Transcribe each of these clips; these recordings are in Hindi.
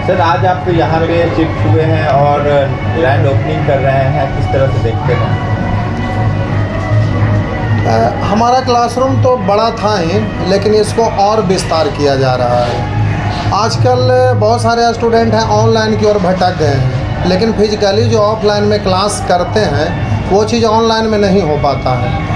सर आज आप तो यहाँ पे शिफ्ट हुए हैं और ग्रैंड ओपनिंग कर रहे हैं, किस तरह से देखते हैं? हमारा क्लासरूम तो बड़ा था ही, लेकिन इसको और विस्तार किया जा रहा है। आजकल बहुत सारे स्टूडेंट हैं ऑनलाइन की ओर भटक गए हैं, लेकिन फिजिकली जो ऑफलाइन में क्लास करते हैं वो चीज़ ऑनलाइन में नहीं हो पाता है।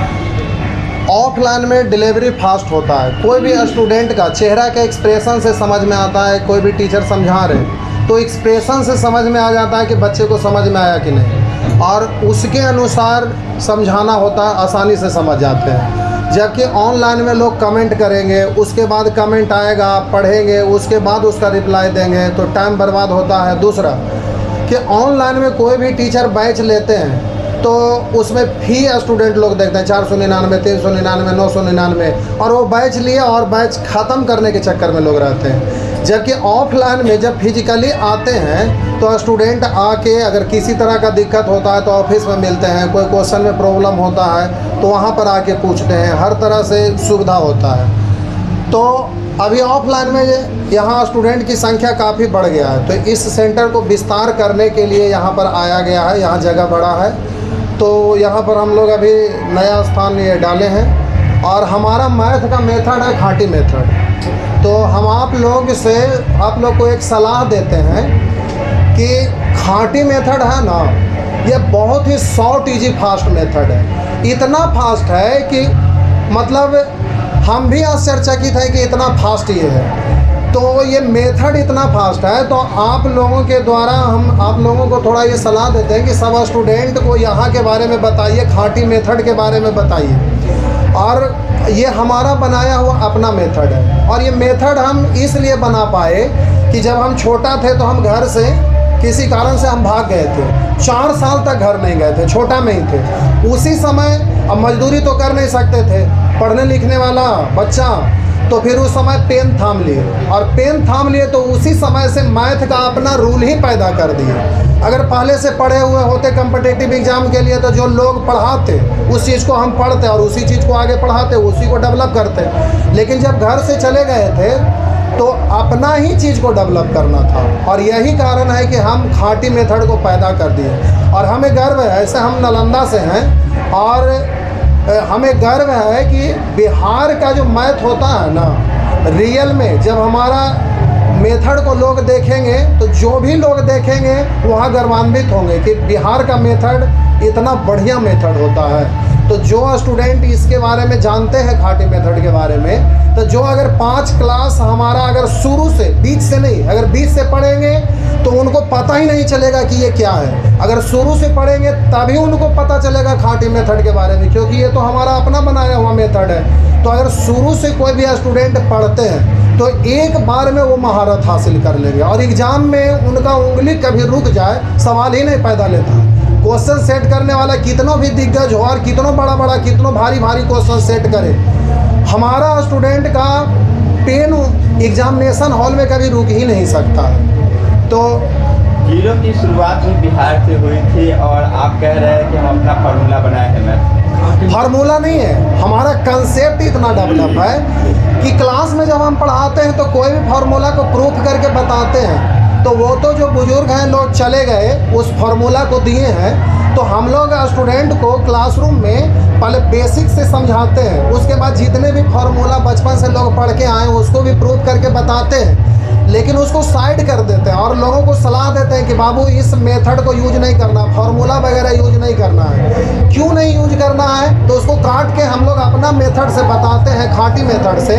ऑफलाइन में डिलीवरी फास्ट होता है, कोई भी स्टूडेंट का चेहरा के एक्सप्रेशन से समझ में आता है। कोई भी टीचर समझा रहे तो एक्सप्रेशन से समझ में आ जाता है कि बच्चे को समझ में आया कि नहीं, और उसके अनुसार समझाना होता है, आसानी से समझ जाते हैं। जबकि ऑनलाइन में लोग कमेंट करेंगे, उसके बाद कमेंट आएगा, पढ़ेंगे, उसके बाद उसका रिप्लाई देंगे, तो टाइम बर्बाद होता है। दूसरा कि ऑनलाइन में कोई भी टीचर बैच लेते हैं तो उसमें फ़ी स्टूडेंट लोग देखते हैं 499, 399, 999, और वो बैच लिए और बैच ख़त्म करने के चक्कर में लोग रहते हैं। जबकि ऑफलाइन में जब फिजिकली आते हैं तो स्टूडेंट आके अगर किसी तरह का दिक्कत होता है तो ऑफिस में मिलते हैं, कोई क्वेश्चन में प्रॉब्लम होता है तो वहाँ पर आके पूछते हैं, हर तरह से सुविधा होता है। तो अभी ऑफलाइन में यहाँ स्टूडेंट की संख्या काफ़ी बढ़ गया है, तो इस सेंटर को विस्तार करने के लिए यहाँ पर आया गया है। यहाँ जगह बड़ा है, तो यहाँ पर हम लोग अभी नया स्थान ये डाले हैं, और हमारा मैथ का मेथड है खाटी मेथड। तो हम आप लोग को एक सलाह देते हैं कि खाटी मेथड है ना, ये बहुत ही शॉर्ट इजी फास्ट मेथड है। इतना फास्ट है कि मतलब हम भी आश्चर्यचकित हैं कि इतना फास्ट ये है। तो ये मेथड इतना फास्ट है, तो आप लोगों के द्वारा हम आप लोगों को थोड़ा ये सलाह देते हैं कि सब स्टूडेंट को यहाँ के बारे में बताइए, खाटी मेथड के बारे में बताइए। और ये हमारा बनाया हुआ अपना मेथड है, और ये मेथड हम इसलिए बना पाए कि जब हम छोटा थे तो हम घर से किसी कारण से हम भाग गए थे, 4 साल तक घर नहीं गए थे, छोटा में ही थे। उसी समय अब मजदूरी तो कर नहीं सकते थे, पढ़ने लिखने वाला बच्चा, तो फिर उस समय पेन थाम लिए, और पेन थाम लिए तो उसी समय से मैथ का अपना रूल ही पैदा कर दिए। अगर पहले से पढ़े हुए होते कम्पिटिटिव एग्ज़ाम के लिए तो जो लोग पढ़ाते उस चीज़ को हम पढ़ते और उसी चीज़ को आगे पढ़ाते, उसी को डेवलप करते। लेकिन जब घर से चले गए थे तो अपना ही चीज़ को डेवलप करना था, और यही कारण है कि हम खाटी मेथड को पैदा कर दिए। और हमें गर्व है, ऐसे हम नालंदा से हैं, और हमें गर्व है कि बिहार का जो मैथ होता है ना, रियल में जब हमारा मेथड को लोग देखेंगे तो जो भी लोग देखेंगे वहाँ गर्वान्वित होंगे कि बिहार का मेथड इतना बढ़िया मेथड होता है। तो जो स्टूडेंट इसके बारे में जानते हैं खाटी मेथड के बारे में, तो जो अगर 5 क्लास हमारा अगर शुरू से बीच से नहीं, अगर बीच से पढ़ेंगे तो उनको पता ही नहीं चलेगा कि ये क्या है। अगर शुरू से पढ़ेंगे तभी उनको पता चलेगा खाटी मेथड के बारे में, क्योंकि ये तो हमारा अपना बनाया हुआ मेथड है। तो अगर शुरू से कोई भी स्टूडेंट पढ़ते हैं तो एक बार में वो महारत हासिल कर लेंगे, और एग्ज़ाम में उनका उंगली कभी रुक जाए सवाल ही नहीं पैदा लेता है। क्वेश्चन सेट करने वाला कितनों भी दिग्गज हो और कितनों बड़ा कितनों भारी क्वेश्चन सेट करे, हमारा स्टूडेंट का पेन एग्जामिनेशन हॉल में कभी रुक ही नहीं सकता है। तो जीरो की शुरुआत भी बिहार से हुई थी, और आप कह रहे हैं कि हम अपना फार्मूला बनाए हैं। मैथ फार्मूला नहीं है, हमारा कंसेप्ट इतना डेवलप है कि क्लास में जब हम पढ़ाते हैं तो कोई भी फार्मूला को प्रूफ करके बताते हैं, तो वो तो जो बुजुर्ग हैं लोग चले गए उस फार्मूला को दिए हैं, तो हम लोग स्टूडेंट को क्लासरूम में पहले बेसिक से समझाते हैं, उसके बाद जितने भी फार्मूला बचपन से लोग पढ़ के आए उसको भी प्रूफ करके बताते हैं। लेकिन उसको साइड कर देते हैं और लोगों को सलाह देते हैं कि बाबू इस मेथड को यूज नहीं करना, फार्मूला वगैरह यूज नहीं करना है। क्यों नहीं यूज करना है, तो उसको काट के हम लोग अपना मेथड से बताते हैं, खाटी मेथड से,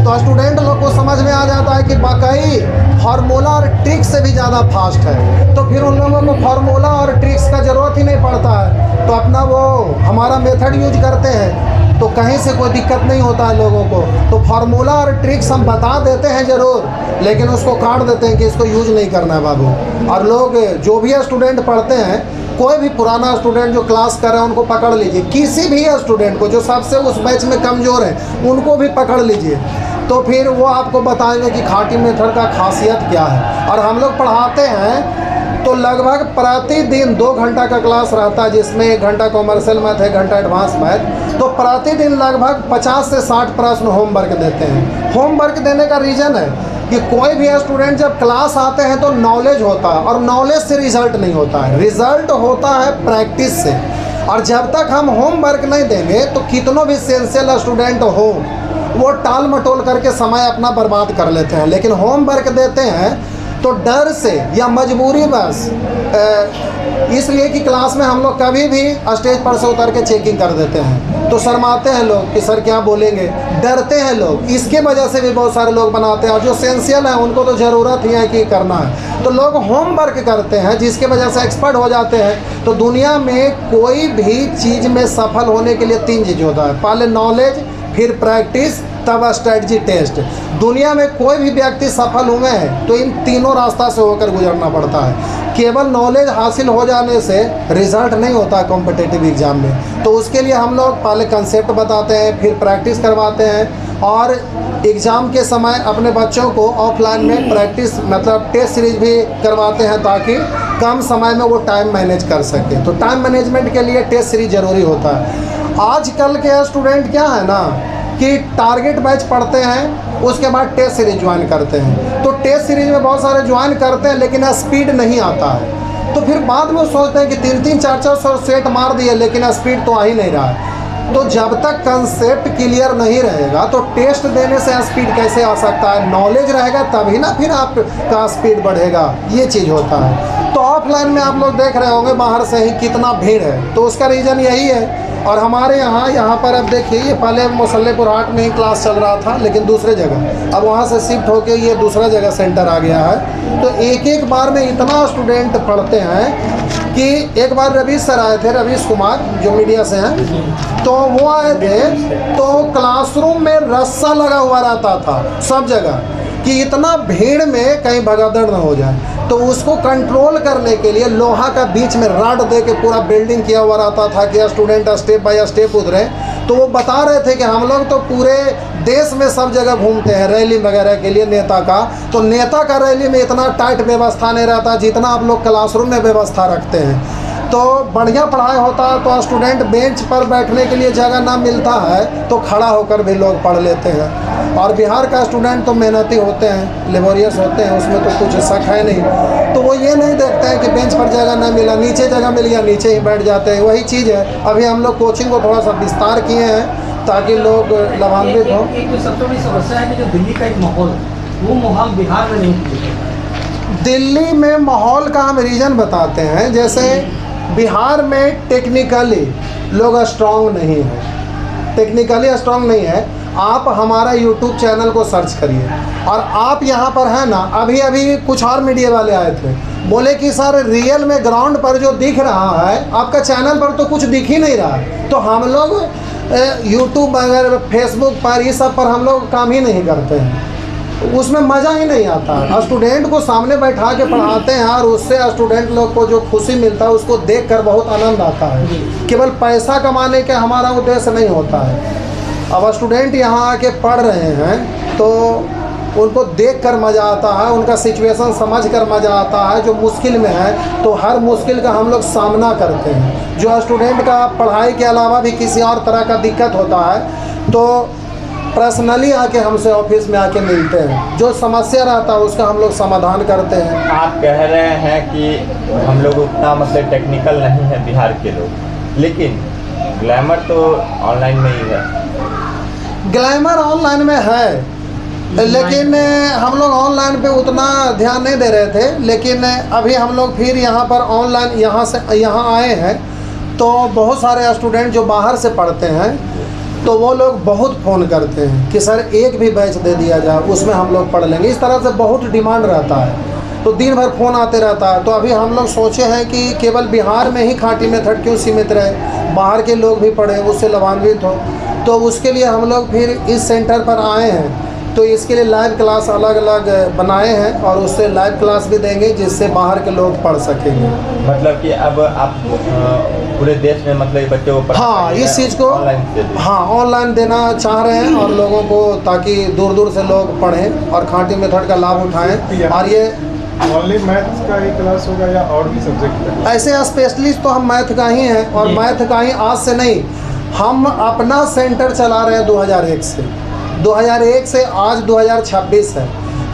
तो स्टूडेंट लोग को समझ में आ जाता है कि वाकई फार्मूला और ट्रिक्स से भी ज़्यादा फास्ट है। तो फिर उन लोगों को फार्मूला और ट्रिक्स का ज़रूरत ही नहीं पड़ता है, तो अपना वो हमारा मेथड यूज करते हैं, तो कहीं से कोई दिक्कत नहीं होता है लोगों को। तो फार्मूला और ट्रिक्स हम बता देते हैं ज़रूर, लेकिन उसको काट देते हैं कि इसको यूज नहीं करना है बाबू। और लोग जो भी स्टूडेंट पढ़ते हैं, कोई भी पुराना स्टूडेंट जो क्लास कर रहे हैं उनको पकड़ लीजिए, किसी भी स्टूडेंट को जो सबसे उस बैच में कमज़ोर है उनको भी पकड़ लीजिए, तो फिर वो आपको बताएंगे कि खाटी मेथड का खासियत क्या है। और हम लोग पढ़ाते हैं तो लगभग प्रतिदिन 2 घंटा का क्लास रहता है, जिसमें 1 घंटा कॉमर्शियल मैथ, 1 घंटा एडवांस मैथ। तो प्रतिदिन लगभग 50 से 60 प्रश्न होमवर्क देते हैं। होमवर्क देने का रीज़न है कि कोई भी स्टूडेंट जब क्लास आते हैं तो नॉलेज होता है, और नॉलेज से रिजल्ट नहीं होता है, रिजल्ट होता है प्रैक्टिस से। और जब तक हम होमवर्क नहीं देंगे तो कितनों भी सेंसियल स्टूडेंट हो वो टाल मटोल करके समय अपना बर्बाद कर लेते हैं। लेकिन होमवर्क देते हैं तो डर से या मजबूरी बस इसलिए कि क्लास में हम लोग कभी भी स्टेज पर से उतर के चेकिंग कर देते हैं तो शर्माते हैं लोग कि सर क्या बोलेंगे, डरते हैं लोग। इसके वजह से भी बहुत सारे लोग बनाते हैं, और जो सेंसियल हैं उनको तो ज़रूरत ही है कि करना है, तो लोग होमवर्क करते हैं जिसके वजह से एक्सपर्ट हो जाते हैं। तो दुनिया में कोई भी चीज़ में सफल होने के लिए 3 चीज़ होता है, पहले नॉलेज, फिर प्रैक्टिस, तब स्ट्रेटजी टेस्ट। दुनिया में कोई भी व्यक्ति सफल हुए हैं तो इन तीनों रास्ता से होकर गुजरना पड़ता है। केवल नॉलेज हासिल हो जाने से रिजल्ट नहीं होता कॉम्पिटिटिव एग्ज़ाम में। तो उसके लिए हम लोग पहले कंसेप्ट बताते हैं, फिर प्रैक्टिस करवाते हैं, और एग्ज़ाम के समय अपने बच्चों को ऑफलाइन में प्रैक्टिस मतलब टेस्ट सीरीज भी करवाते हैं ताकि कम समय में वो टाइम मैनेज कर सके। तो टाइम मैनेजमेंट के लिए टेस्ट सीरीज ज़रूरी होता है। आजकल के स्टूडेंट क्या है ना कि टारगेट बैच पढ़ते हैं, उसके बाद टेस्ट सीरीज ज्वाइन करते हैं। तो टेस्ट सीरीज में बहुत सारे ज्वाइन करते हैं लेकिन स्पीड नहीं आता है, तो फिर बाद में सोचते हैं कि 3-3, 4-4 सेट मार दिए लेकिन स्पीड तो आ ही नहीं रहा है। तो जब तक कंसेप्ट क्लियर नहीं रहेगा तो टेस्ट देने से स्पीड कैसे आ सकता है? नॉलेज रहेगा तभी ना फिर आपका स्पीड बढ़ेगा, ये चीज़ होता है। तो ऑफलाइन में आप लोग देख रहे होंगे बाहर से ही कितना भीड़ है, तो उसका रीज़न यही है। और हमारे यहाँ पर अब देखिए, ये पहले मुसल्लेपुर हाट में ही क्लास चल रहा था लेकिन दूसरे जगह, अब वहाँ से शिफ्ट होके ये दूसरा जगह सेंटर आ गया है। तो एक बार में इतना स्टूडेंट पढ़ते हैं कि एक बार रवीश सर आए थे, रवीश कुमार जो मीडिया से हैं, तो वो आए थे तो क्लासरूम में रस्सा लगा हुआ रहता था सब जगह कि इतना भीड़ में कहीं भगदड़ न हो जाए। तो उसको कंट्रोल करने के लिए लोहा का बीच में रॉड दे के पूरा बिल्डिंग किया हुआ रहता था कि स्टूडेंट स्टेप बाय स्टेप उतरे। तो वो बता रहे थे कि हम लोग तो पूरे देश में सब जगह घूमते हैं रैली वगैरह के लिए नेता का, तो नेता का रैली में इतना टाइट व्यवस्था नहीं रहता जितना आप लोग क्लासरूम में व्यवस्था रखते हैं। तो बढ़िया पढ़ाई होता है तो स्टूडेंट बेंच पर बैठने के लिए जगह ना मिलता है तो खड़ा होकर भी लोग पढ़ लेते हैं। और बिहार का स्टूडेंट तो मेहनती होते हैं, लेबोरियस होते हैं, उसमें तो कुछ शक है नहीं। तो वो ये नहीं देखते हैं कि बेंच पर जगह ना मिला, नीचे जगह मिल गया नीचे ही बैठ जाते हैं। वही चीज़ है, अभी हम लोग कोचिंग को थोड़ा सा विस्तार किए हैं ताकि लोग लाभान्वित हों। एक तो सबसे बड़ी समस्या है कि जो दिल्ली का एक माहौल वो माहौल बिहार में नहीं। दिल्ली में माहौल का हम रीज़न बताते हैं, जैसे बिहार में टेक्निकली लोग स्ट्रॉन्ग नहीं है, टेक्निकली स्ट्रॉन्ग नहीं है। आप हमारा यूट्यूब चैनल को सर्च करिए, और आप यहाँ पर हैं ना, अभी कुछ और मीडिया वाले आए थे, बोले कि सर रियल में ग्राउंड पर जो दिख रहा है आपका चैनल पर तो कुछ दिख ही नहीं रहा है। तो हम लोग यूट्यूब वगैरह फेसबुक पर ये सब पर हम लोग काम ही नहीं करते हैं, उसमें मज़ा ही नहीं आता। स्टूडेंट को सामने बैठा के पढ़ाते हैं और उससे स्टूडेंट लोग को जो खुशी मिलता है उसको देखकर बहुत आनंद आता है। केवल पैसा कमाने का हमारा उद्देश्य नहीं होता है। अब स्टूडेंट यहाँ आके पढ़ रहे हैं तो उनको देखकर मज़ा आता है, उनका सिचुएशन समझकर मज़ा आता है। जो मुश्किल में है तो हर मुश्किल का हम लोग सामना करते हैं। जो स्टूडेंट का पढ़ाई के अलावा भी किसी और तरह का दिक्कत होता है तो पर्सनली आके हमसे ऑफिस में आके मिलते हैं, जो समस्या रहता है उसका हम लोग समाधान करते हैं। आप कह रहे हैं कि हम लोग उतना मतलब टेक्निकल नहीं है बिहार के लोग, लेकिन ग्लैमर तो ऑनलाइन में ही है। ग्लैमर ऑनलाइन में है लेकिन हम लोग ऑनलाइन पे उतना ध्यान नहीं दे रहे थे, लेकिन अभी हम लोग फिर यहाँ पर ऑनलाइन यहाँ आए हैं तो बहुत सारे स्टूडेंट जो बाहर से पढ़ते हैं तो वो लोग बहुत फ़ोन करते हैं कि सर एक भी बैच दे दिया जाए, उसमें हम लोग पढ़ लेंगे। इस तरह से बहुत डिमांड रहता है, तो दिन भर फ़ोन आते रहता है। तो अभी हम लोग सोचे हैं कि केवल बिहार में ही खाटी मेथड क्यों सीमित रहे, बाहर के लोग भी पढ़ें, उससे लाभान्वित हो। तो उसके लिए हम लोग फिर इस सेंटर पर आए हैं। तो इसके लिए लाइव क्लास अलग अलग बनाए हैं और उससे लाइव क्लास भी देंगे जिससे बाहर के लोग पढ़ सकेंगे। मतलब कि अब आप पूरे देश में मतलब बच्चों को हाँ इस चीज़ को ऑनलाइन देना चाह रहे हैं और लोगों को, ताकि दूर दूर से लोग पढ़ें और खाटी मेथड का लाभ उठाएं। और ये ओनली मैथ्स का ही क्लास होगा या और भी सब्जेक्ट? ऐसे स्पेशलिस्ट तो हम मैथ का ही हैं, और मैथ का ही आज से नहीं, हम अपना सेंटर चला रहे हैं 2001 से। 2001 से आज 2026 है।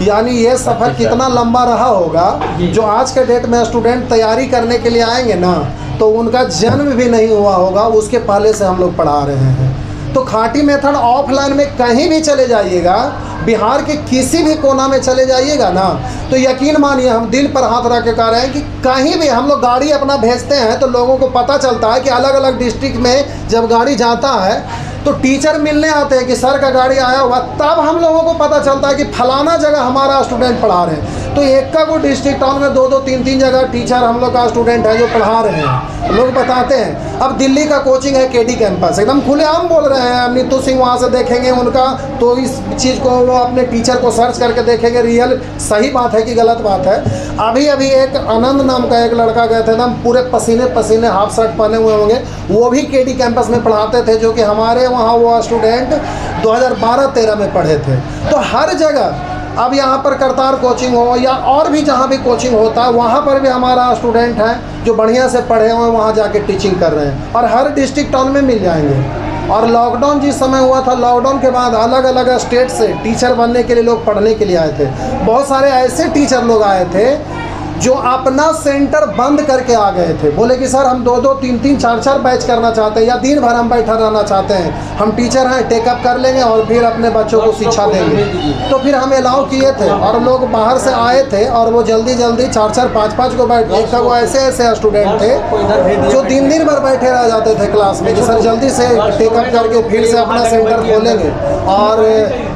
यानी ये सफ़र अच्छा। कितना लंबा रहा होगा। जो आज के डेट में स्टूडेंट तैयारी करने के लिए आएंगे ना, तो उनका जन्म भी नहीं हुआ होगा, उसके पहले से हम लोग पढ़ा रहे हैं। तो खाटी मेथड ऑफलाइन में कहीं भी चले जाइएगा, बिहार के किसी भी कोना में चले जाइएगा ना, तो यकीन मानिए, हम दिल पर हाथ रख के कह रहे हैं कि कहीं भी हम लोग गाड़ी अपना भेजते हैं तो लोगों को पता चलता है कि अलग अलग डिस्ट्रिक्ट में जब गाड़ी जाता है तो टीचर मिलने आते हैं कि सर का गाड़ी आया हुआ, तब हम लोगों को पता चलता है कि फलाना जगह हमारा स्टूडेंट पढ़ा रहे हैं। तो एक का को डिस्ट्रिक्ट टाउन में 2-2, 3-3 जगह टीचर हम लोग का स्टूडेंट है जो पढ़ा रहे हैं, लोग बताते हैं। अब दिल्ली का कोचिंग है केडी कैंपस, एकदम खुलेआम बोल रहे हैं, नीतू सिंह वहाँ से देखेंगे उनका, तो इस चीज़ को वो अपने टीचर को सर्च करके देखेंगे रियल सही बात है कि गलत बात है। अभी अभी एक आनंद नाम का एक लड़का गए थे, एकदम पूरे पसीने पसीने हाफ शर्ट पहने हुए होंगे, वो भी केडी कैंपस में पढ़ाते थे, जो कि हमारे वहाँ वो स्टूडेंट 2012-13 में पढ़े थे। तो हर जगह अब यहाँ पर करतार कोचिंग हो या और भी जहाँ भी कोचिंग होता है, वहाँ पर भी हमारा स्टूडेंट हैं जो बढ़िया से पढ़े हुए हैं, वहाँ जाके टीचिंग कर रहे हैं और हर डिस्ट्रिक्ट टाउन में मिल जाएंगे। और लॉकडाउन जिस समय हुआ था, लॉकडाउन के बाद अलग अलग स्टेट से टीचर बनने के लिए लोग पढ़ने के लिए आए थे। बहुत सारे ऐसे टीचर लोग आए थे जो अपना सेंटर बंद करके आ गए थे, बोले कि सर हम 2-2, 3-3, 4-4 बैच करना चाहते हैं या दिन भर हम बैठा रहना चाहते हैं, हम टीचर हैं, टेकअप कर लेंगे और फिर अपने बच्चों को शिक्षा देंगे। तो फिर हम अलाउ किए थे और लोग बाहर से आए थे और वो जल्दी जल्दी 4-4, 5-5 को बैठ, एक वो ऐसे स्टूडेंट थे जो दिन भर बैठे रह जाते थे क्लास में कि सर जल्दी से टेकअप करके फिर से अपना सेंटर खोलेंगे, और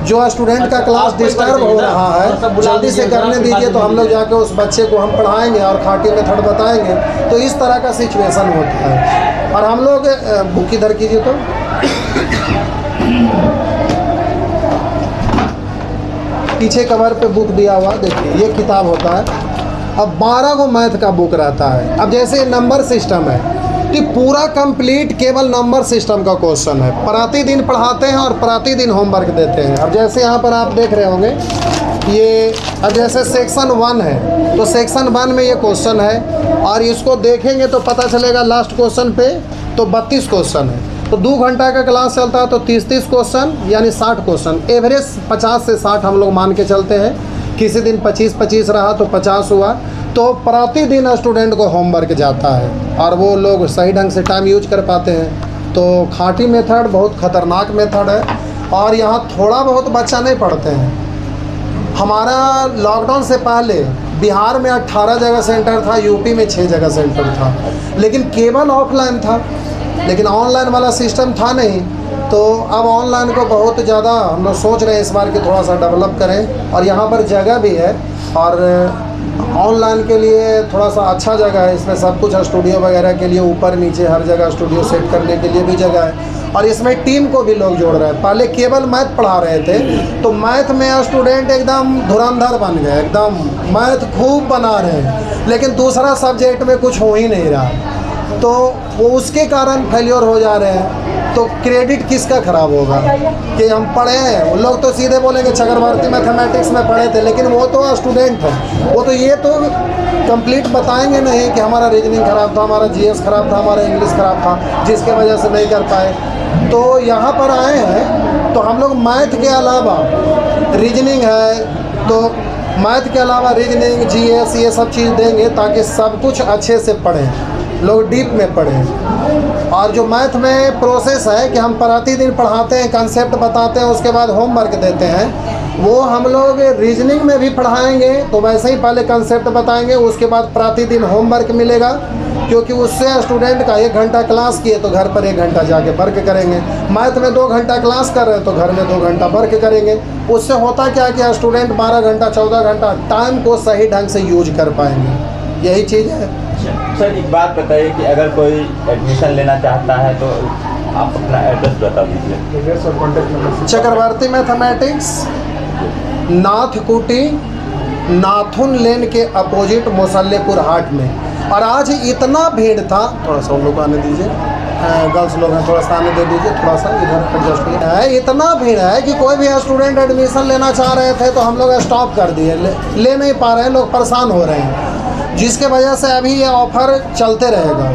जो स्टूडेंट का क्लास डिस्टर्ब हो रहा है जल्दी से करने दीजिए, तो हम लोग जाके उस बच्चे को हम पढ़ाएंगे और खाटी मेथड बताएंगे। तो इस तरह का सिचुएशन होता है। और हम लोग बुक इधर कीजिए, तो पीछे कवर पे बुक दिया हुआ देखिए, ये किताब होता है। अब 12 को मैथ का बुक रहता है। अब जैसे नंबर सिस्टम है कि पूरा कंप्लीट केवल नंबर सिस्टम का क्वेश्चन है, प्रतिदिन पढ़ाते हैं और प्रतिदिन होमवर्क देते हैं। अब जैसे यहाँ पर आप देख रहे होंगे, ये अब जैसे सेक्शन 1 है तो सेक्शन 1 में ये क्वेश्चन है और इसको देखेंगे तो पता चलेगा लास्ट क्वेश्चन पे तो 32 क्वेश्चन है। तो 2 घंटा का क्लास चलता है तो 30-30 क्वेश्चन यानी 60 क्वेश्चन, एवरेज 50 से 60 हम लोग मान के चलते हैं। किसी दिन 25-25 रहा तो 50 हुआ। तो प्रतिदिन स्टूडेंट को होमवर्क जाता है और वो लोग सही ढंग से टाइम यूज कर पाते हैं। तो खाटी मेथड बहुत ख़तरनाक मेथड है और यहाँ थोड़ा बहुत बच्चा नहीं पढ़ते हैं। हमारा लॉकडाउन से पहले बिहार में 18 जगह सेंटर था, यूपी में 6 जगह सेंटर था, लेकिन केवल ऑफलाइन था, लेकिन ऑनलाइन वाला सिस्टम था नहीं। तो अब ऑनलाइन को बहुत ज़्यादा हम लोग सोच रहे हैं इस बार कि थोड़ा सा डेवलप करें, और यहाँ पर जगह भी है और ऑनलाइन के लिए थोड़ा सा अच्छा जगह है। इसमें सब कुछ स्टूडियो वगैरह के लिए ऊपर नीचे हर जगह स्टूडियो सेट करने के लिए भी जगह है, और इसमें टीम को भी लोग जोड़ रहे हैं। पहले केवल मैथ पढ़ा रहे थे तो मैथ में स्टूडेंट एकदम धुरंधर बन गए, एकदम मैथ खूब बना रहे हैं, लेकिन दूसरा सब्जेक्ट में कुछ हो ही नहीं रहा, तो वो उसके कारण फेल्योर हो जा रहे हैं। तो क्रेडिट किसका ख़राब होगा कि हम पढ़े हैं? उन लोग तो सीधे बोलेंगे चक्रवर्ती मैथमेटिक्स में पढ़े थे, लेकिन वो तो स्टूडेंट है, वो तो ये तो कंप्लीट बताएंगे नहीं कि हमारा रीजनिंग ख़राब था, हमारा जीएस ख़राब था, हमारा इंग्लिश ख़राब था, जिसके वजह से नहीं कर पाए। तो यहाँ पर आए हैं तो हम लोग मैथ के अलावा रीजनिंग है, तो मैथ के अलावा रीजनिंग, जीएस, ये सब चीज़ देंगे ताकि सब कुछ अच्छे से पढ़ें, लोग डीप में पढ़ें। और जो मैथ में प्रोसेस है कि हम प्रतिदिन पढ़ाते हैं, कंसेप्ट बताते हैं, उसके बाद होमवर्क देते हैं, वो हम लोग रीजनिंग में भी पढ़ाएंगे। तो वैसे ही पहले कंसेप्ट बताएंगे, उसके बाद प्रतिदिन होमवर्क मिलेगा, क्योंकि उससे स्टूडेंट का 1 घंटा क्लास किए तो घर पर 1 घंटा जाके वर्क करेंगे। मैथ में 2 घंटा क्लास कर रहे हैं तो घर में 2 घंटा वर्क करेंगे। उससे होता क्या कि स्टूडेंट 12 घंटा 14 घंटा टाइम को सही ढंग से यूज कर पाएंगे, यही चीज़ है। सर एक बात बताइए कि अगर कोई एडमिशन लेना चाहता है तो आप अपना एड्रेस बता दीजिए। एड्रेस और कॉन्टैक्ट नंबर। चक्रवर्ती मैथमेटिक्स, नाथकुटी, नाथुन लेन के अपोजिट मुसल्लेपुर हाट में। और आज इतना भीड़ था, थोड़ा सा उन लोग को आने दीजिए, गर्ल्स लोग हैं, थोड़ा सा आने दे दीजिए, थोड़ा सा इधर एडजस्ट है। इतना भीड़ है कि कोई भी स्टूडेंट एडमिशन लेना चाह रहे थे तो हम लोग स्टॉप कर दिए, ले नहीं पा रहे हैं, लोग परेशान हो रहे हैं, जिसके वजह से अभी ये ऑफ़र चलते रहेगा,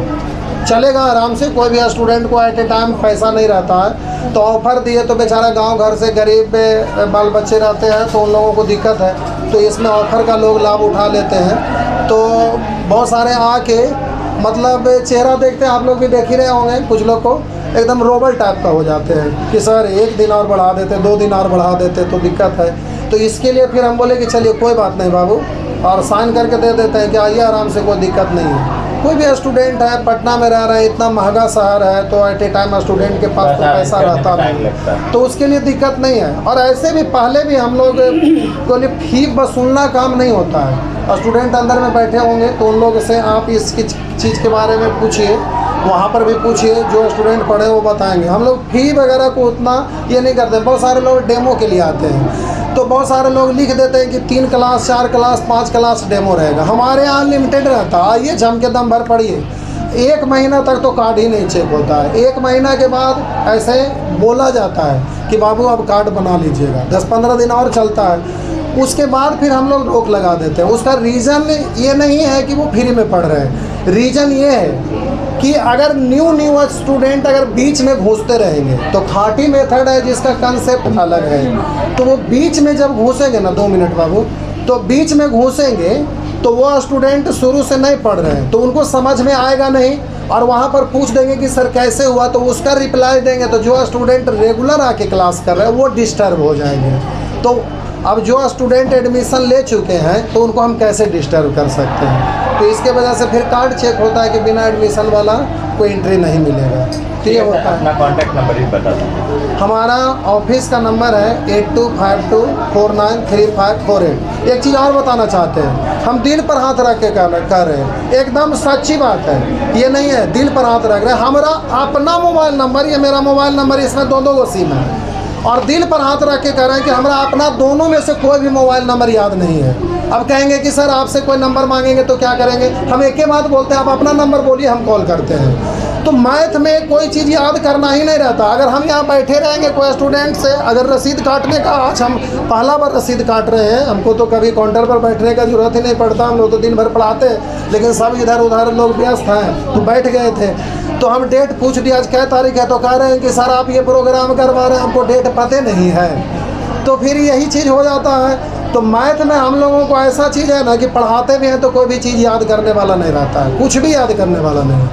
चलेगा आराम से। कोई भी स्टूडेंट को एट ए टाइम पैसा नहीं रहता है, तो ऑफ़र दिए तो बेचारा गांव घर से गरीब बाल बच्चे रहते हैं तो उन लोगों को दिक्कत है। तो इसमें ऑफ़र का लोग लाभ उठा लेते हैं। तो बहुत सारे आके मतलब चेहरा देखते हैं, आप लोग भी देख ही रहे होंगे, कुछ लोग को एकदम रोबल टाइप का हो जाते हैं कि सर 1 दिन और बढ़ा देते, 2 दिन और बढ़ा देते तो दिक्कत है। तो इसके लिए फिर हम बोले कि चलिए कोई बात नहीं बाबू, और साइन करके दे देते हैं कि आइए आराम से, कोई दिक्कत नहीं है। कोई भी स्टूडेंट है, पटना में रह रहे हैं, इतना महंगा शहर है, तो एट ए टाइम स्टूडेंट के पास तो पैसा रहता नहीं, तो उसके लिए दिक्कत नहीं है। और ऐसे भी पहले भी हम लोग को लिए फ़ी वसूलना काम नहीं होता है। स्टूडेंट अंदर में बैठे होंगे तो उन लोग से आप इसकी चीज़ के बारे में पूछिए, वहाँ पर भी पूछिए, जो स्टूडेंट पढ़े वो बताएंगे। हम लोग फ़ी वगैरह को उतना ये नहीं करते। बहुत सारे लोग डेमो के लिए आते हैं, तो बहुत सारे लोग लिख देते हैं कि 3 क्लास 4 क्लास 5 क्लास डेमो रहेगा। हमारे यहाँ अनलिमिटेड रहता है, आइए जम के दम भर पढ़िए। 1 महीना तक तो कार्ड ही नहीं चेक होता है। 1 महीना के बाद ऐसे बोला जाता है कि बाबू अब कार्ड बना लीजिएगा। 10-15 दिन और चलता है, उसके बाद फिर हम लोग रोक लगा देते हैं। उसका रीज़न ये नहीं है कि वो फ्री में पढ़ रहे हैं, रीज़न ये है कि अगर न्यू स्टूडेंट अगर बीच में घुसते रहेंगे तो खाटी मेथड है जिसका कंसेप्ट अलग है। तो वो बीच में जब घुसेंगे ना, 2 मिनट बाबू, तो बीच में घुसेंगे तो वो स्टूडेंट शुरू से नहीं पढ़ रहे हैं तो उनको समझ में आएगा नहीं, और वहाँ पर पूछ देंगे कि सर कैसे हुआ, तो उसका रिप्लाई देंगे तो जो स्टूडेंट रेगुलर आके क्लास कर रहे हैं वो डिस्टर्ब हो जाएंगे। तो अब जो स्टूडेंट एडमिशन ले चुके हैं तो उनको हम कैसे डिस्टर्ब कर सकते हैं। तो इसके वजह से फिर कार्ड चेक होता है कि बिना एडमिशन वाला कोई एंट्री नहीं मिलेगा। तो ये होता है। अपना कॉन्टैक्ट नंबर भी बता दें। हमारा ऑफिस का नंबर है 8252493548। एक चीज़ और बताना चाहते हैं, हम दिल पर हाथ रख के कर रहे हैं, एकदम सच्ची बात है, ये नहीं है दिल पर हाथ रख रहे हैं। हमारा अपना मोबाइल नंबर, ये मेरा मोबाइल नंबर, इसमें 2 गो सिम है, और दिल पर हाथ रख के कह रहे हैं कि हमारा अपना दोनों में से कोई भी मोबाइल नंबर याद नहीं है। अब कहेंगे कि सर आपसे कोई नंबर मांगेंगे तो क्या करेंगे, हम एक ही बात बोलते हैं, आप अपना नंबर बोलिए, हम कॉल करते हैं। तो मैथ में कोई चीज़ याद करना ही नहीं रहता। अगर हम यहाँ बैठे रहेंगे कोई स्टूडेंट से अगर रसीद काटने का, आज हम पहला बार रसीद काट रहे हैं, हमको तो कभी काउंटर पर बैठने का जरूरत ही नहीं पड़ता, हम लोग तो दिन भर पढ़ाते हैं, लेकिन सब इधर उधर लोग व्यस्त हैं तो बैठ गए थे। तो हम डेट पूछ दिया आज क्या तारीख है, तो कह रहे हैं कि सर आप ये प्रोग्राम करवा रहे हैं, हमको डेट पता नहीं है। तो फिर यही चीज़ हो जाता है। तो मैथ में हम लोगों को ऐसा चीज़ है ना कि पढ़ाते भी हैं तो कोई भी चीज़ याद करने वाला नहीं रहता है, कुछ भी याद करने वाला नहीं,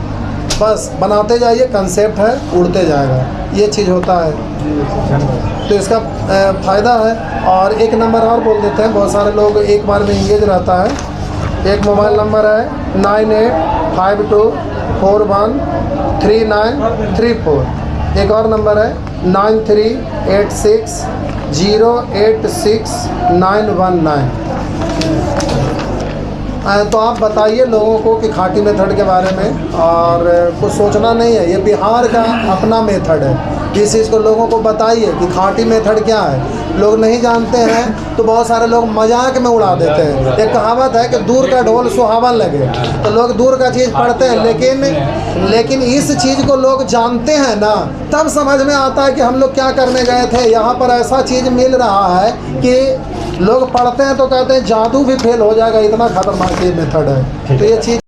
बस बनाते जाइए, कंसेप्ट है, उड़ते जाएगा, ये चीज़ होता है। तो इसका फ़ायदा है। और एक नंबर और बोल देते हैं, बहुत सारे लोग एक बार में इंगेज रहता है। एक मोबाइल नंबर है 9852413934। एक और नंबर है 9386086919। तो आप बताइए लोगों को कि खाटी मेथड के बारे में, और कुछ सोचना नहीं है, ये बिहार का अपना मेथड है। इस चीज़ को लोगों को बताइए कि खाटी मेथड क्या है। लोग नहीं जानते हैं तो बहुत सारे लोग मजाक में उड़ा देते हैं। एक कहावत है कि दूर का ढोल सुहावन लगे, तो लोग दूर का चीज़ पढ़ते हैं, लेकिन इस चीज़ को लोग जानते हैं ना, तब समझ में आता है कि हम लोग क्या करने गए थे। यहाँ पर ऐसा चीज़ मिल रहा है कि लोग पढ़ते हैं तो कहते हैं जादू भी फेल हो जाएगा, इतना खतरनाक ये मेथड है। तो ये चीज़